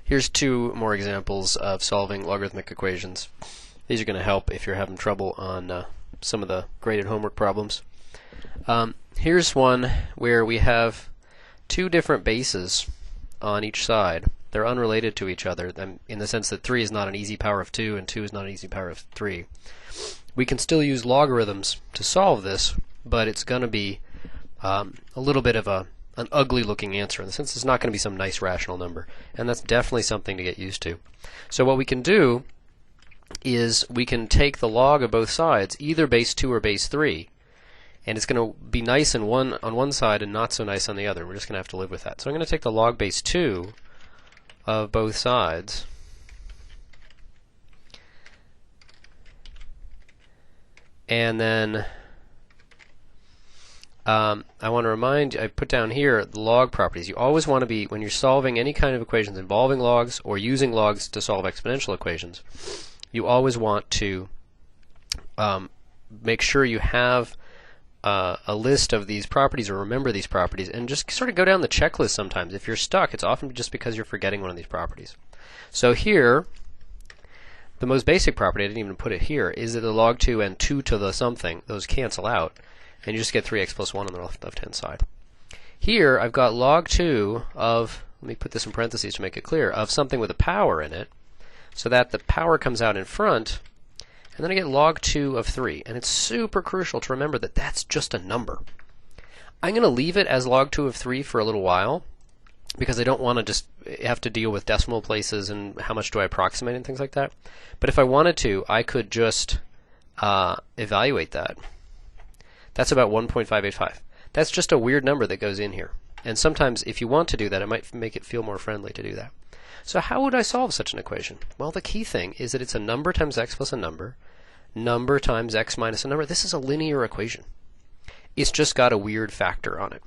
Here's two more examples of solving logarithmic equations. These are going to help if you're having trouble on some of the graded homework problems. Here's one where we have two different bases on each side. They're unrelated to each other in the sense that 3 is not an easy power of 2 and 2 is not an easy power of 3. We can still use logarithms to solve this, but it's going to be a little bit of an ugly looking answer in the sense it's not going to be some nice rational number, and that's definitely something to get used to. So what we can do is we can take the log of both sides, either base 2 or base 3, and it's going to be nice on one side and not so nice on the other. We're just going to have to live with that. So I'm going to take the log base 2 of both sides, and then I want to remind you, I put down here the log properties. You always want to be, when you're solving any kind of equations involving logs or using logs to solve exponential equations, you always want to make sure you have a list of these properties or remember these properties, and just sort of go down the checklist sometimes. If you're stuck, it's often just because you're forgetting one of these properties. So here, the most basic property, I didn't even put it here, is that the log 2 and 2 to the something, those cancel out, and you just get 3x plus 1 on the left-hand side. Here, I've got log 2 of, let me put this in parentheses to make it clear, of something with a power in it, so that the power comes out in front, and then I get log 2 of 3. And it's super crucial to remember that that's just a number. I'm going to leave it as log 2 of 3 for a little while, because I don't want to just have to deal with decimal places and how much do I approximate and things like that. But if I wanted to, I could just evaluate that. That's about 1.585. That's just a weird number that goes in here. And sometimes if you want to do that, it might make it feel more friendly to do that. So how would I solve such an equation? Well, the key thing is that it's a number times x plus a number times x minus a number. This is a linear equation. It's just got a weird factor on it.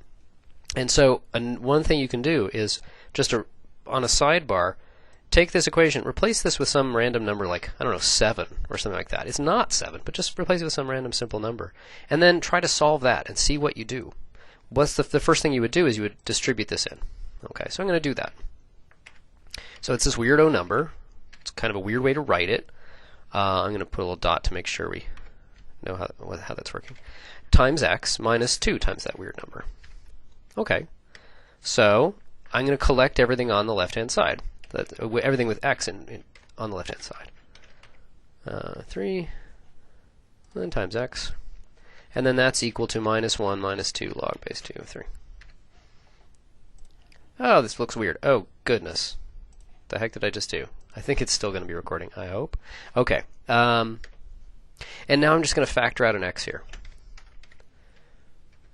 And so one thing you can do is just on a sidebar, take this equation, replace this with some random number like, I don't know, 7 or something like that. It's not 7, but just replace it with some random simple number. And then try to solve that and see what you do. What's the first thing you would do is you would distribute this in. Okay, so I'm going to do that. So it's this weirdo number. It's kind of a weird way to write it. I'm going to put a little dot to make sure we know how that's working. Times x minus 2 times that weird number. Okay, so I'm going to collect everything on the left-hand side. Everything with x on the left-hand side. 3, then times x. And then that's equal to minus 1 minus 2 log base 2 of 3. Oh, this looks weird. Oh, goodness. The heck did I just do? I think it's still going to be recording, I hope. Okay. And now I'm just going to factor out an x here.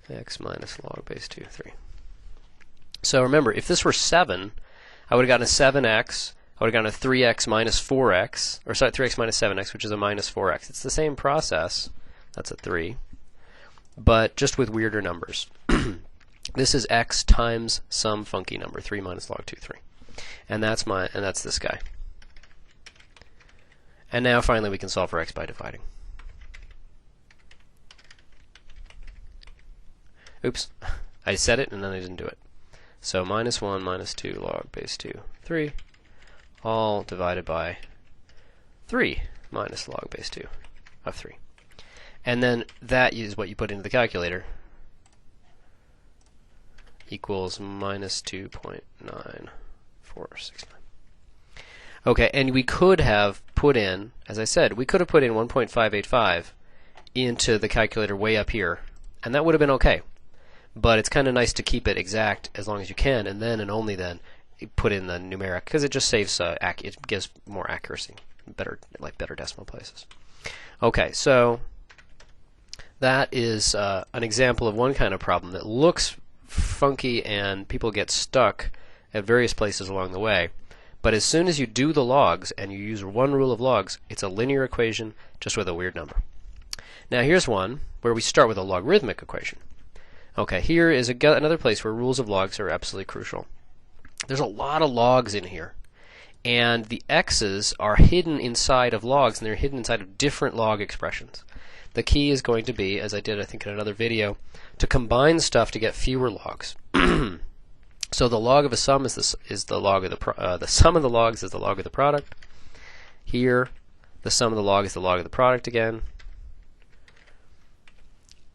X minus log base 2 of 3. So remember, if this were 7, I would have gotten a 7x, I would have gotten a 3x minus 4x, or sorry, 3x minus 7x, which is a minus 4x. It's the same process, that's a 3, but just with weirder numbers. This is x times some funky number, 3 minus log 2, 3. And that's this guy. And now finally we can solve for x by dividing. Oops, I said it and then I didn't do it. So minus 1 minus 2 log base 2, 3, all divided by 3 minus log base 2 of 3. And then that is what you put into the calculator. Equals minus 2.9469. Okay, and we could have put in, as I said, we could have put in 1.585 into the calculator way up here, and that would have been okay. But it's kind of nice to keep it exact as long as you can, and then and only then put in the numeric, because it just saves it gives more accuracy, better decimal places. Okay, so that is an example of one kind of problem that looks funky and people get stuck at various places along the way. But as soon as you do the logs and you use one rule of logs, it's a linear equation just with a weird number. Now here's one where we start with a logarithmic equation. Okay, here is another place where rules of logs are absolutely crucial. There's a lot of logs in here, and the x's are hidden inside of logs, and they're hidden inside of different log expressions. The key is going to be, as I did I think in another video, to combine stuff to get fewer logs. So the log of a sum is the log of the sum of the logs is the log of the product. Here, the sum of the log is the log of the product again.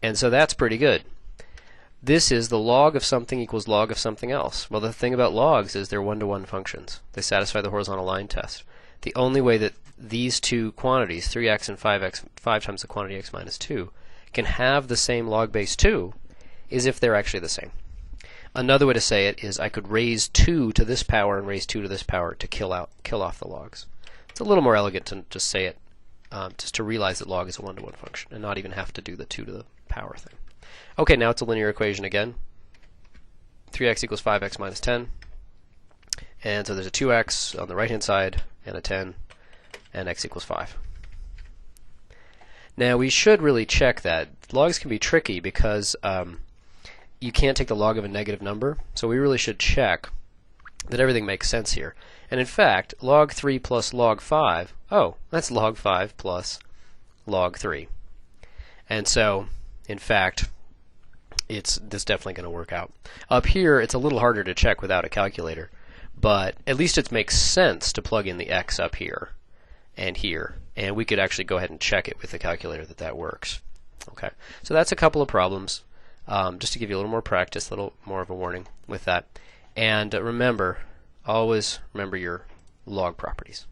And so that's pretty good. This is the log of something equals log of something else. Well, the thing about logs is they're one-to-one functions. They satisfy the horizontal line test. The only way that these two quantities, 3x and 5x, 5 times the quantity x minus 2, can have the same log base 2 is if they're actually the same. Another way to say it is I could raise 2 to this power and raise 2 to this power to kill off the logs. It's a little more elegant to just say it, just to realize that log is a one-to-one function and not even have to do the 2 to the power thing. Okay, now it's a linear equation again. 3x equals 5x minus 10. And so there's a 2x on the right-hand side and a 10, and x equals 5. Now we should really check that. Logs can be tricky because you can't take the log of a negative number, so we really should check that everything makes sense here. And in fact, log 3 plus log 5, oh, that's log 5 plus log 3. And so, in fact, this definitely going to work out. Up here, it's a little harder to check without a calculator, but at least it makes sense to plug in the x up here and here, and we could actually go ahead and check it with the calculator that works. Okay, so that's a couple of problems, just to give you a little more practice, a little more of a warning with that. And remember, always remember your log properties.